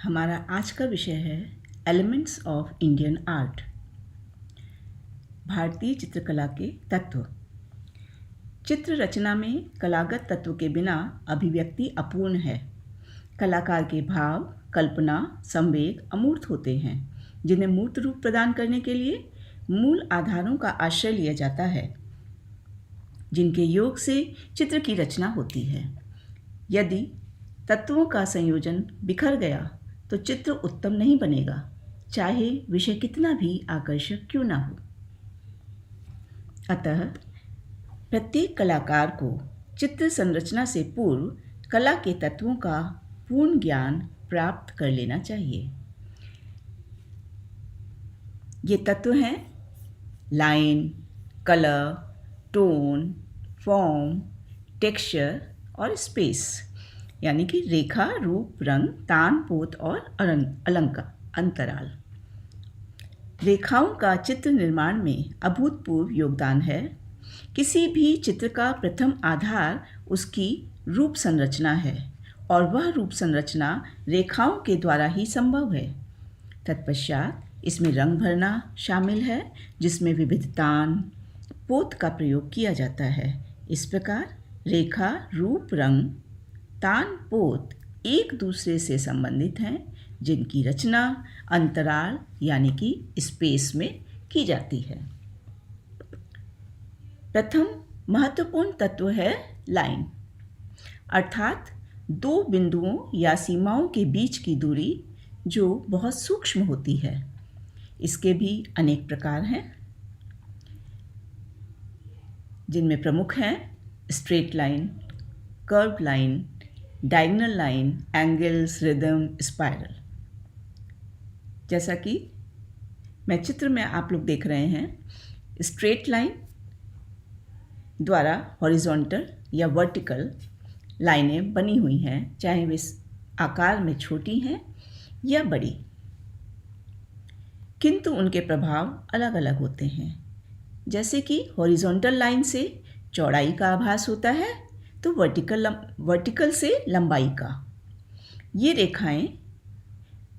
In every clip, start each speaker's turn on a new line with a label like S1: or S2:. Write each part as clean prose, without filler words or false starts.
S1: हमारा आज का विषय है एलिमेंट्स ऑफ इंडियन आर्ट। भारतीय चित्रकला के तत्व। चित्र रचना में कलागत तत्व के बिना अभिव्यक्ति अपूर्ण है। कलाकार के भाव, कल्पना, संवेग अमूर्त होते हैं, जिन्हें मूर्त रूप प्रदान करने के लिए मूल आधारों का आश्रय लिया जाता है, जिनके योग से चित्र की रचना होती है। यदि तत्वों का संयोजन बिखर गया तो चित्र उत्तम नहीं बनेगा, चाहे विषय कितना भी आकर्षक क्यों ना हो। अतः प्रत्येक कलाकार को चित्र संरचना से पूर्व कला के तत्वों का पूर्ण ज्ञान प्राप्त कर लेना चाहिए। ये तत्व हैं line, colour, tone, form, texture और स्पेस, यानी कि रेखा, रूप, रंग, तान, पोत और अंतराल। रेखाओं का चित्र निर्माण में अभूतपूर्व योगदान है। किसी भी चित्र का प्रथम आधार उसकी रूप संरचना है और वह रूप संरचना रेखाओं के द्वारा ही संभव है। तत्पश्चात इसमें रंग भरना शामिल है, जिसमें विविध तान, पोत का प्रयोग किया जाता है। इस प्रकार रेखा, रूप, रंग, तान, पोत एक दूसरे से संबंधित हैं, जिनकी रचना अंतराल यानी कि स्पेस में की जाती है। प्रथम महत्वपूर्ण तत्व है लाइन, अर्थात दो बिंदुओं या सीमाओं के बीच की दूरी जो बहुत सूक्ष्म होती है। इसके भी अनेक प्रकार हैं, जिनमें प्रमुख हैं straight line, curve line, diagonal line, angles, rhythm, spiral. जैसा कि मैं चित्र में आप लोग देख रहे हैं, स्ट्रेट लाइन द्वारा हॉरिजॉन्टल या वर्टिकल लाइनें बनी हुई हैं, चाहे वे आकार में छोटी हैं या बड़ी, किंतु उनके प्रभाव अलग अलग होते हैं। जैसे कि हॉरिजॉन्टल लाइन से चौड़ाई का आभास होता है तो वर्टिकल से लंबाई का। ये रेखाएं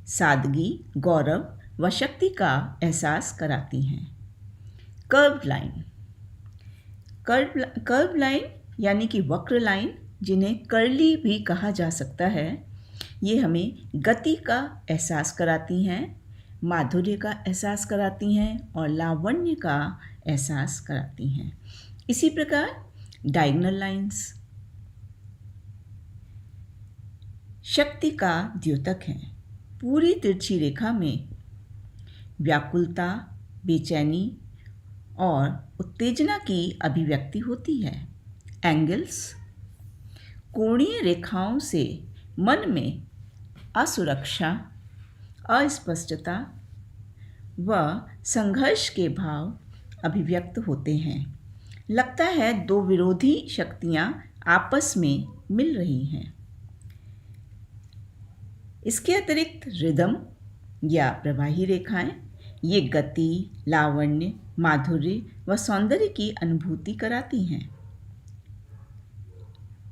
S1: सादगी, गौरव व शक्ति का एहसास कराती हैं। कर्व लाइन यानी कि वक्र लाइन, जिन्हें कर्ली भी कहा जा सकता है, ये हमें गति का एहसास कराती हैं, माधुर्य का एहसास कराती हैं और लावण्य का एहसास कराती हैं। इसी प्रकार डायगोनल लाइंस शक्ति का द्योतक हैं। पूरी तिरछी रेखा में व्याकुलता, बेचैनी और उत्तेजना की अभिव्यक्ति होती है। एंगल्स कोणीय रेखाओं से मन में असुरक्षा, अस्पष्टता व संघर्ष के भाव अभिव्यक्त होते हैं। लगता है दो विरोधी शक्तियाँ आपस में मिल रही हैं। इसके अतिरिक्त रिदम या प्रवाही रेखाएं, ये गति, लावण्य, माधुर्य व सौंदर्य की अनुभूति कराती हैं।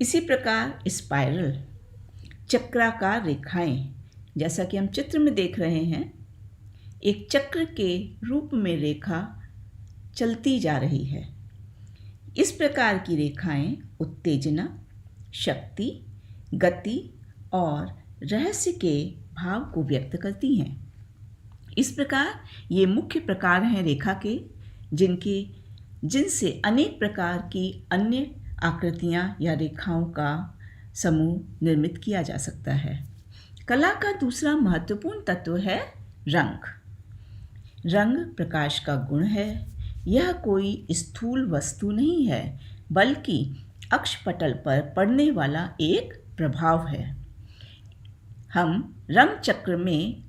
S1: इसी प्रकार स्पाइरल चक्राकार रेखाएं, जैसा कि हम चित्र में देख रहे हैं, एक चक्र के रूप में रेखा चलती जा रही है। इस प्रकार की रेखाएं उत्तेजना, शक्ति, गति और रहस्य के भाव को व्यक्त करती हैं। इस प्रकार ये मुख्य प्रकार हैं रेखा के, जिनसे अनेक प्रकार की अन्य आकृतियाँ या रेखाओं का समूह निर्मित किया जा सकता है। कला का दूसरा महत्वपूर्ण तत्व है रंग। रंग प्रकाश का गुण है। यह कोई स्थूल वस्तु नहीं है, बल्कि अक्षपटल पर पड़ने वाला एक प्रभाव है। हम रंग चक्र में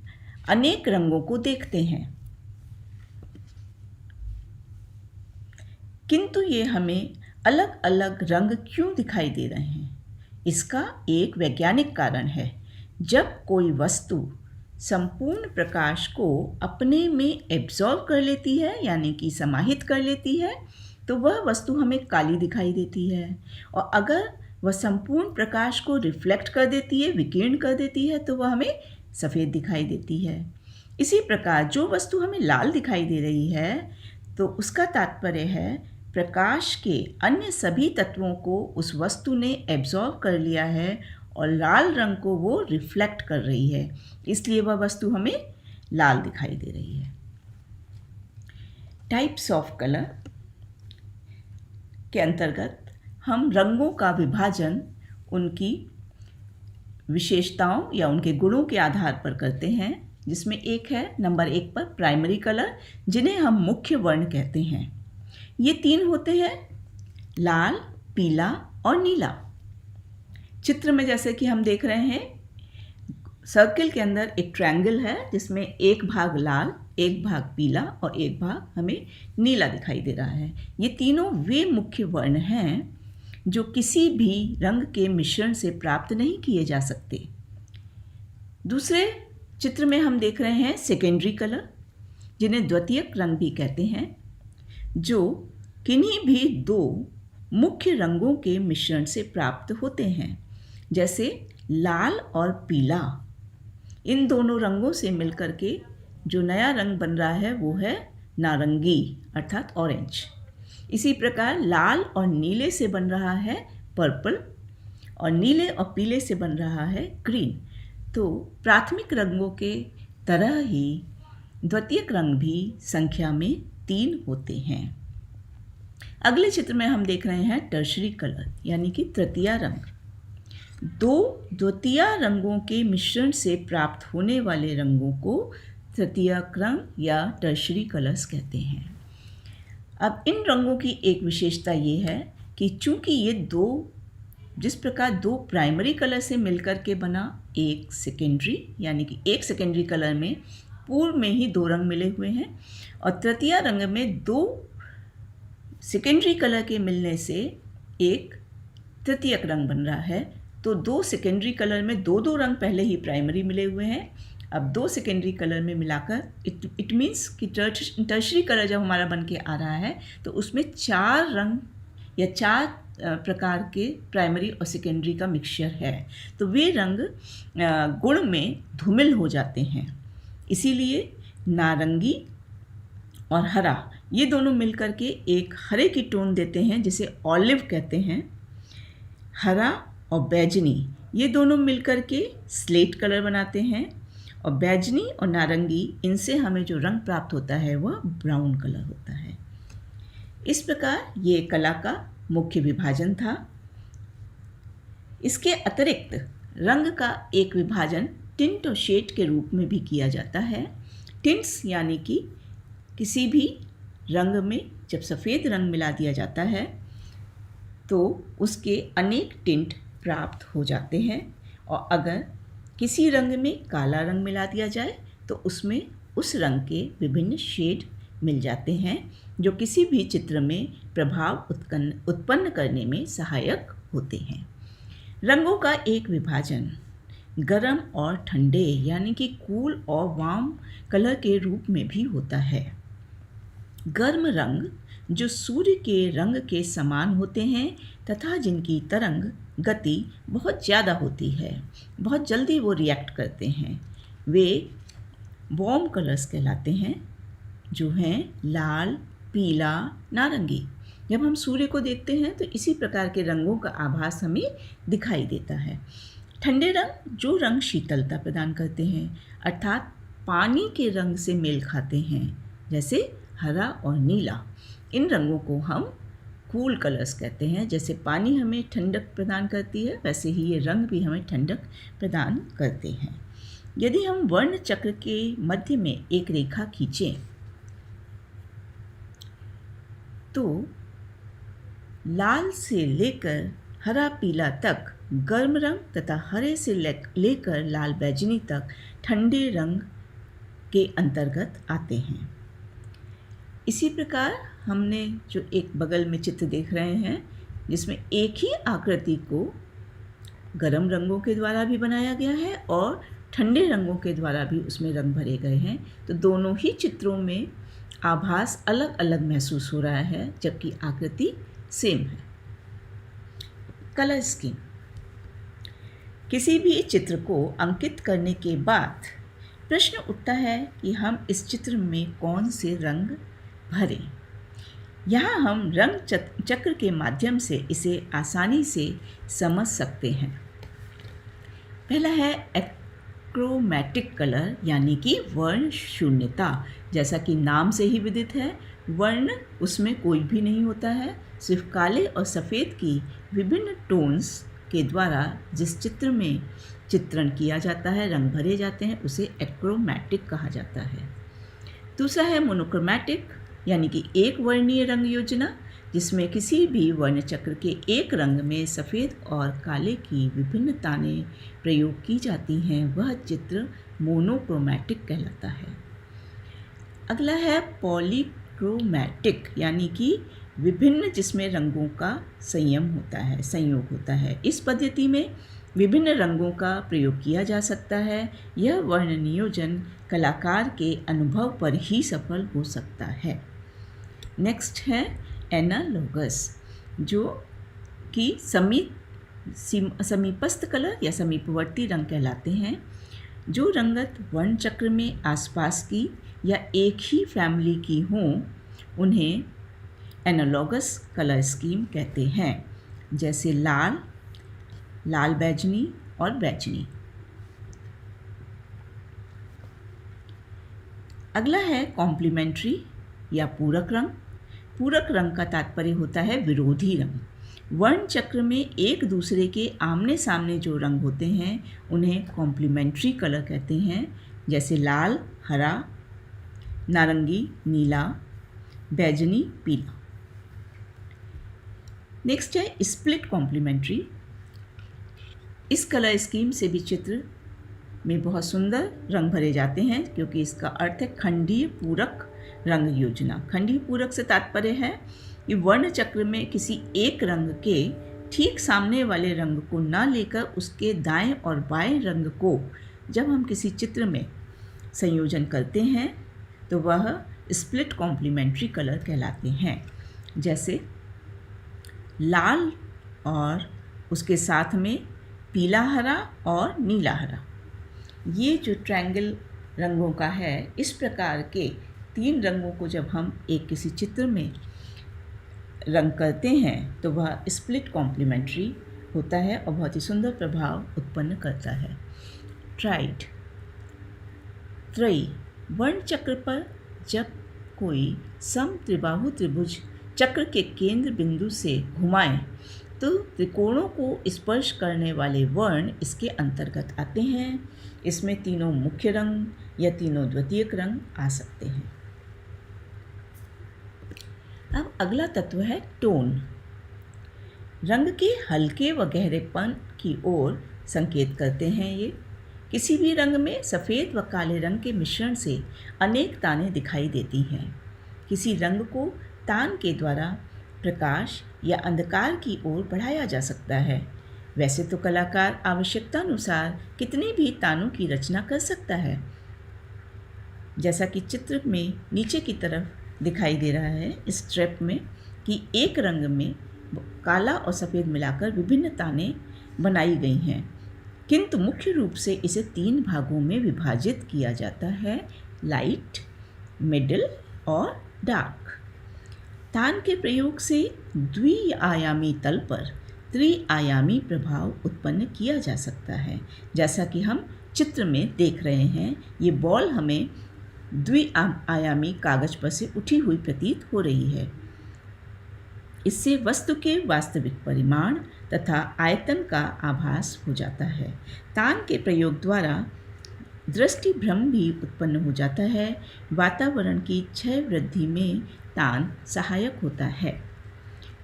S1: अनेक रंगों को देखते हैं, किंतु ये हमें अलग अलग रंग क्यों दिखाई दे रहे हैं? इसका एक वैज्ञानिक कारण है। जब कोई वस्तु संपूर्ण प्रकाश को अपने में एब्जॉर्ब कर लेती है, यानी कि समाहित कर लेती है, तो वह वस्तु हमें काली दिखाई देती है। और अगर वह संपूर्ण प्रकाश को रिफ्लेक्ट कर देती है, विकीर्ण कर देती है, तो वह हमें सफ़ेद दिखाई देती है। इसी प्रकार जो वस्तु हमें लाल दिखाई दे रही है तो उसका तात्पर्य है प्रकाश के अन्य सभी तत्वों को उस वस्तु ने एब्जॉर्ब कर लिया है और लाल रंग को वो रिफ्लेक्ट कर रही है, इसलिए वह वस्तु हमें लाल दिखाई दे रही है। टाइप्स ऑफ कलर के अंतर्गत हम रंगों का विभाजन उनकी विशेषताओं या उनके गुणों के आधार पर करते हैं, जिसमें एक है नंबर 1 पर प्राइमरी कलर, जिन्हें हम मुख्य वर्ण कहते हैं। ये 3 होते हैं, लाल, पीला और नीला। चित्र में जैसे कि हम देख रहे हैं, सर्किल के अंदर एक ट्रायंगल है जिसमें एक भाग लाल, एक भाग पीला और एक भाग हमें नीला दिखाई दे रहा है। ये तीनों वे मुख्य वर्ण हैं जो किसी भी रंग के मिश्रण से प्राप्त नहीं किए जा सकते। दूसरे चित्र में हम देख रहे हैं सेकेंडरी कलर, जिन्हें द्वितीयक रंग भी कहते हैं, जो किन्हीं भी 2 मुख्य रंगों के मिश्रण से प्राप्त होते हैं, जैसे लाल और पीला। इन दोनों रंगों से मिलकर के जो नया रंग बन रहा है वो है नारंगी अर्थात ऑरेंज। इसी प्रकार लाल और नीले से बन रहा है पर्पल और नीले और पीले से बन रहा है ग्रीन। तो प्राथमिक रंगों के तरह ही द्वितीयक रंग भी संख्या में 3 होते हैं। अगले चित्र में हम देख रहे हैं टर्शरी कलर यानी कि तृतीया रंग। 2 द्वितीय रंगों के मिश्रण से प्राप्त होने वाले रंगों को तृतीयक रंग या टर्शरी कलर्स कहते हैं। अब इन रंगों की एक विशेषता ये है कि चूंकि ये 2 जिस प्रकार 2 प्राइमरी कलर से मिलकर के बना एक सेकेंडरी, यानी कि एक सेकेंडरी कलर में पूर्व में ही 2 रंग मिले हुए हैं और तृतीय रंग में 2 सेकेंडरी कलर के मिलने से एक तृतीयक रंग बन रहा है। तो 2 सेकेंडरी कलर में 2 रंग पहले ही प्राइमरी मिले हुए हैं, अब 2 सेकेंडरी कलर में मिलाकर इट मीन्स कि टर्शरी कलर जब हमारा बन के आ रहा है तो उसमें 4 रंग या 4 प्रकार के प्राइमरी और सेकेंडरी का मिक्सचर है, तो वे रंग गुण में धूमिल हो जाते हैं। इसीलिए नारंगी और हरा ये दोनों मिलकर के एक हरे की टोन देते हैं जिसे ऑलिव कहते हैं। हरा और बैजनी ये दोनों मिलकर के स्लेट कलर बनाते हैं और बैजनी और नारंगी इनसे हमें जो रंग प्राप्त होता है वह ब्राउन कलर होता है। इस प्रकार ये कला का मुख्य विभाजन था। इसके अतिरिक्त रंग का एक विभाजन टिंट और शेड के रूप में भी किया जाता है। टिंट्स यानी कि किसी भी रंग में जब सफ़ेद रंग मिला दिया जाता है तो उसके अनेक टिंट प्राप्त हो जाते हैं और अगर किसी रंग में काला रंग मिला दिया जाए तो उसमें उस रंग के विभिन्न शेड मिल जाते हैं जो किसी भी चित्र में प्रभाव उत्पन्न करने में सहायक होते हैं। रंगों का एक विभाजन गर्म और ठंडे यानी कि कूल और वार्म कलर के रूप में भी होता है। गर्म रंग जो सूर्य के रंग के समान होते हैं तथा जिनकी तरंग गति बहुत ज़्यादा होती है, बहुत जल्दी वो रिएक्ट करते हैं, वे वार्म कलर्स कहलाते हैं, जो हैं लाल, पीला, नारंगी। जब हम सूर्य को देखते हैं तो इसी प्रकार के रंगों का आभास हमें दिखाई देता है। ठंडे रंग जो रंग शीतलता प्रदान करते हैं अर्थात पानी के रंग से मेल खाते हैं, जैसे हरा और नीला। इन रंगों को हम कूल कलर्स कहते हैं। जैसे पानी हमें ठंडक प्रदान करती है वैसे ही ये रंग भी हमें ठंडक प्रदान करते हैं। यदि हम वर्ण चक्र के मध्य में एक रेखा खींचें तो लाल से लेकर हरा पीला तक गर्म रंग तथा हरे से लेकर लाल बैजनी तक ठंडे रंग के अंतर्गत आते हैं। इसी प्रकार हमने जो एक बगल में चित्र देख रहे हैं जिसमें एक ही आकृति को गर्म रंगों के द्वारा भी बनाया गया है और ठंडे रंगों के द्वारा भी उसमें रंग भरे गए हैं, तो दोनों ही चित्रों में आभास अलग अलग महसूस हो रहा है जबकि आकृति सेम है। कलर स्कीम किसी भी चित्र को अंकित करने के बाद प्रश्न उठता है कि हम इस चित्र में कौन से रंग भरें। यहाँ हम रंग चक्र के माध्यम से इसे आसानी से समझ सकते हैं। पहला है एक्रोमैटिक कलर, यानी कि वर्ण शून्यता। जैसा कि नाम से ही विदित है, वर्ण उसमें कोई भी नहीं होता है, सिर्फ काले और सफ़ेद की विभिन्न टोन्स के द्वारा जिस चित्र में चित्रण किया जाता है, रंग भरे जाते हैं, उसे एक्रोमैटिक कहा जाता है। दूसरा है मोनोक्रोमैटिक, यानी कि एक वर्णीय रंग योजना, जिसमें किसी भी वर्ण चक्र के एक रंग में सफ़ेद और काले की विभिन्न तानें प्रयोग की जाती हैं, वह चित्र मोनोक्रोमैटिक कहलाता है। अगला है पॉलीक्रोमैटिक, यानी कि विभिन्न, जिसमें रंगों का संयोग होता है। इस पद्धति में विभिन्न रंगों का प्रयोग किया जा सकता है। यह वर्ण नियोजन कलाकार के अनुभव पर ही सफल हो सकता है। नेक्स्ट है एनालॉगस, जो कि समीपस्थ कलर या समीपवर्ती रंग कहलाते हैं। जो रंगत वर्ण चक्र में आसपास की या एक ही फैमिली की हों, उन्हें एनालॉगस कलर स्कीम कहते हैं, जैसे लाल, लाल बैजनी और बैजनी। अगला है कॉम्प्लीमेंट्री या पूरक रंग। पूरक रंग का तात्पर्य होता है विरोधी रंग। वर्ण चक्र में एक दूसरे के आमने सामने जो रंग होते हैं, उन्हें कॉम्प्लीमेंट्री कलर कहते हैं, जैसे लाल, हरा, नारंगी, नीला, बैजनी, पीला। नेक्स्ट है स्प्लिट कॉम्प्लीमेंट्री। इस कलर स्कीम से भी चित्र में बहुत सुंदर रंग भरे जाते हैं, क्योंकि इसका अर्थ है खंडीय पूरक रंग योजना। खंडीय पूरक से तात्पर्य है कि वर्ण चक्र में किसी एक रंग के ठीक सामने वाले रंग को न लेकर उसके दाएं और बाएं रंग को जब हम किसी चित्र में संयोजन करते हैं, तो वह स्प्लिट कॉम्प्लीमेंट्री कलर कहलाते हैं। जैसे लाल और उसके साथ में पीला हरा और नीला हरा। ये जो ट्रायंगल रंगों का है, इस प्रकार के 3 रंगों को जब हम एक किसी चित्र में रंग करते हैं, तो वह स्प्लिट कॉम्प्लीमेंट्री होता है और बहुत ही सुंदर प्रभाव उत्पन्न करता है। ट्राइड, त्रयी, वर्ण चक्र पर जब कोई समत्रिबाहु त्रिभुज चक्र के केंद्र बिंदु से घुमाएं, तो त्रिकोणों को स्पर्श करने वाले वर्ण इसके अंतर्गत आते हैं। इसमें तीनों मुख्य रंग या तीनों द्वितीयक रंग आ सकते हैं। अब अगला तत्व है टोन। रंग के हल्के व गहरेपन की ओर संकेत करते हैं। ये किसी भी रंग में सफ़ेद व काले रंग के मिश्रण से अनेक तानें दिखाई देती हैं। किसी रंग को तान के द्वारा प्रकाश या अंधकार की ओर बढ़ाया जा सकता है। वैसे तो कलाकार आवश्यकतानुसार कितनी भी तानों की रचना कर सकता है, जैसा कि चित्र में नीचे की तरफ दिखाई दे रहा है इस स्ट्रिप में, कि एक रंग में काला और सफ़ेद मिलाकर विभिन्न तानें बनाई गई हैं, किंतु मुख्य रूप से इसे 3 भागों में विभाजित किया जाता है, लाइट, मिडिल और डार्क। तान के प्रयोग से द्विआयामी तल पर त्रिआयामी प्रभाव उत्पन्न किया जा सकता है। जैसा कि हम चित्र में देख रहे हैं, ये बॉल हमें द्विआयामी कागज पर से उठी हुई प्रतीत हो रही है। इससे वस्तु के वास्तविक परिमाण तथा आयतन का आभास हो जाता है। तान के प्रयोग द्वारा दृष्टि भ्रम भी उत्पन्न हो जाता है। वातावरण की क्षय वृद्धि में तान सहायक होता है।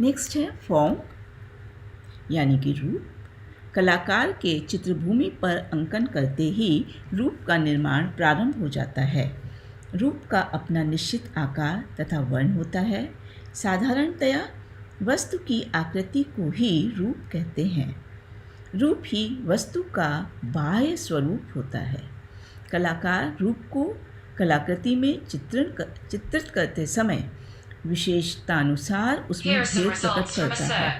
S1: नेक्स्ट है फॉर्म, यानी कि रूप। कलाकार के चित्रभूमि पर अंकन करते ही रूप का निर्माण प्रारंभ हो जाता है। रूप का अपना निश्चित आकार तथा वर्ण होता है। साधारणतया वस्तु की आकृति को ही रूप कहते हैं। रूप ही वस्तु का बाह्य स्वरूप होता है। कलाकार रूप को कलाकृति में चित्रित करते समय विशेषतानुसार उसमें भेद प्रकट करता है।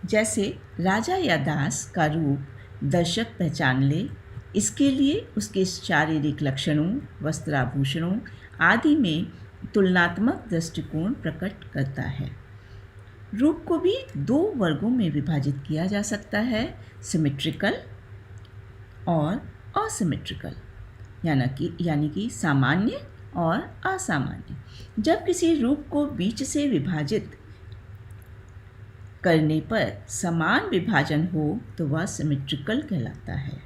S1: जैसे राजा या दास का रूप दर्शक पहचान ले, इसके लिए उसके शारीरिक लक्षणों, वस्त्राभूषणों आदि में तुलनात्मक दृष्टिकोण प्रकट करता है। रूप को भी दो वर्गों में विभाजित किया जा सकता है, सिमेट्रिकल और असिमेट्रिकल, यानी कि सामान्य और असामान्य। जब किसी रूप को बीच से विभाजित करने पर समान विभाजन हो तो वह सिमेट्रिकल कहलाता है,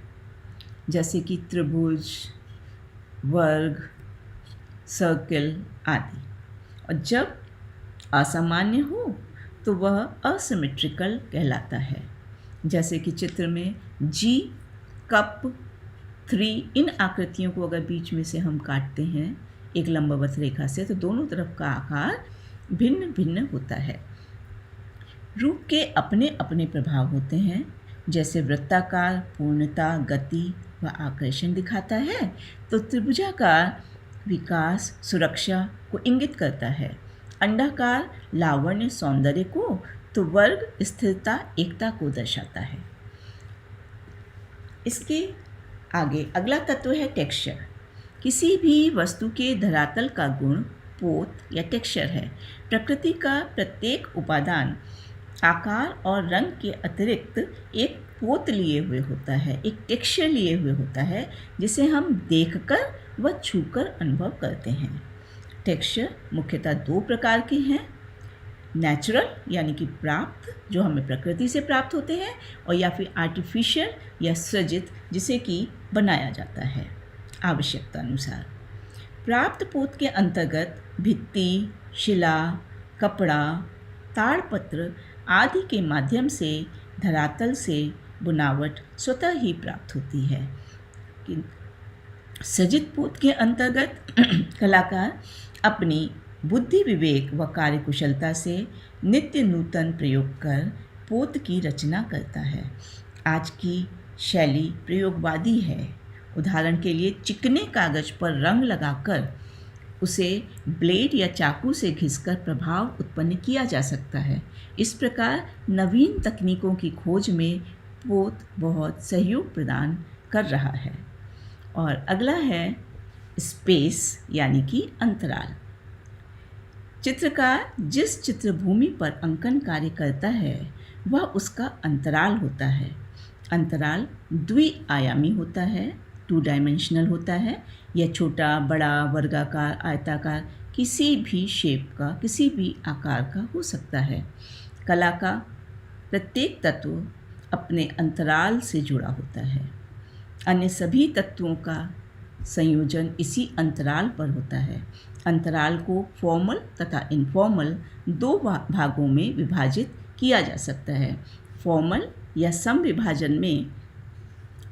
S1: जैसे कि त्रिभुज, वर्ग, सर्कल आदि। और जब असामान्य हो तो वह असिमेट्रिकल कहलाता है, जैसे कि चित्र में जी, कप, 3 इन आकृतियों को अगर बीच में से हम काटते हैं एक लंबवत रेखा से तो दोनों तरफ का आकार भिन्न भिन्न होता है। रूप के अपने अपने प्रभाव होते हैं, जैसे वृत्ताकार पूर्णता, गति व आकर्षण दिखाता है, तो त्रिभुजाकार विकास, सुरक्षा को इंगित करता है। अंडाकार लावण्य, सौंदर्य को, तो वर्ग स्थिरता, एकता को दर्शाता है। इसके आगे अगला तत्व है टेक्सचर। किसी भी वस्तु के धरातल का गुण पोत या टेक्सचर है। प्रकृति का प्रत्येक उपादान आकार और रंग के अतिरिक्त एक पोत लिए हुए होता है, एक टेक्सचर लिए हुए होता है, जिसे हम देखकर व छूकर अनुभव करते हैं। टेक्सचर मुख्यतः 2 प्रकार के हैं, नेचुरल यानी कि प्राप्त, जो हमें प्रकृति से प्राप्त होते हैं, और या फिर आर्टिफिशियल या सृजित, जिसे कि बनाया जाता है आवश्यकता अनुसार। प्राप्त पोत के अंतर्गत भित्ति, शिला, कपड़ा, ताड़पत्र आदि के माध्यम से धरातल से बुनावट स्वतः ही प्राप्त होती है। सृजित पोत के अंतर्गत कलाकार अपनी बुद्धि, विवेक व कार्यकुशलता से नित्य नूतन प्रयोग कर पोत की रचना करता है। आज की शैली प्रयोगवादी है। उदाहरण के लिए चिकने कागज पर रंग लगाकर उसे ब्लेड या चाकू से घिसकर प्रभाव उत्पन्न किया जा सकता है। इस प्रकार नवीन तकनीकों की खोज में पोत बहुत सहयोग प्रदान कर रहा है। और अगला है स्पेस यानी कि अंतराल। चित्रकार जिस चित्रभूमि पर अंकन कार्य करता है वह उसका अंतराल होता है। अंतराल द्विआयामी होता है, 2 डायमेंशनल होता है। यह छोटा, बड़ा, वर्गाकार, आयताकार, किसी भी शेप का, किसी भी आकार का हो सकता है। कला का प्रत्येक तत्व अपने अंतराल से जुड़ा होता है। अन्य सभी तत्वों का संयोजन इसी अंतराल पर होता है। अंतराल को फॉर्मल तथा इनफॉर्मल 2 भागों में विभाजित किया जा सकता है। फॉर्मल या सम विभाजन में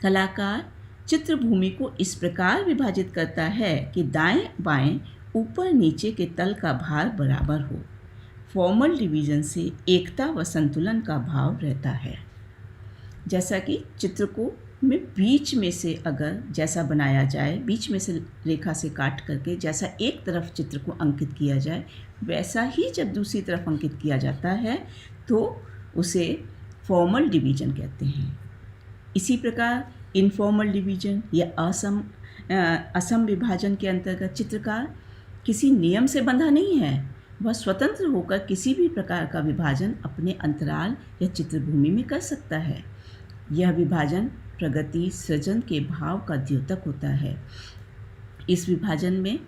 S1: कलाकार चित्रभूमि को इस प्रकार विभाजित करता है कि दाएं बाएं, ऊपर नीचे के तल का भार बराबर हो। फॉर्मल डिवीजन से एकता व संतुलन का भाव रहता है। जैसा कि चित्र को में बीच में से अगर जैसा बनाया जाए, बीच में से रेखा से काट करके जैसा एक तरफ चित्र को अंकित किया जाए, वैसा ही जब दूसरी तरफ अंकित किया जाता है तो उसे फॉर्मल डिवीजन कहते हैं। इसी प्रकार इनफॉर्मल डिवीजन या असम विभाजन के अंतर्गत चित्रकार किसी नियम से बंधा नहीं है। वह स्वतंत्र होकर किसी भी प्रकार का विभाजन अपने अंतराल या चित्रभूमि में कर सकता है। यह विभाजन प्रगति, सृजन के भाव का द्योतक होता है। इस विभाजन में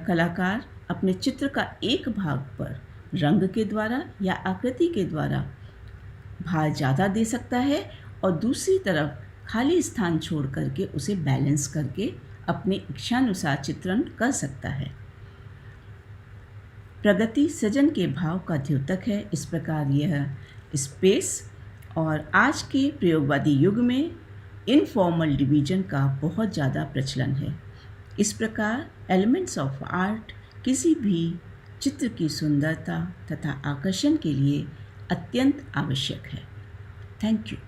S1: कलाकार अपने चित्र का एक भाग पर रंग के द्वारा या आकृति के द्वारा भार ज़्यादा दे सकता है और दूसरी तरफ खाली स्थान छोड़ करके उसे बैलेंस करके अपने इच्छानुसार चित्रण कर सकता है। प्रगति सृजन के भाव का द्योतक है। इस प्रकार यह स्पेस और आज के प्रयोगवादी युग में इनफॉर्मल डिवीजन का बहुत ज़्यादा प्रचलन है। इस प्रकार एलिमेंट्स ऑफ आर्ट किसी भी चित्र की सुंदरता तथा आकर्षण के लिए अत्यंत आवश्यक है। Thank you.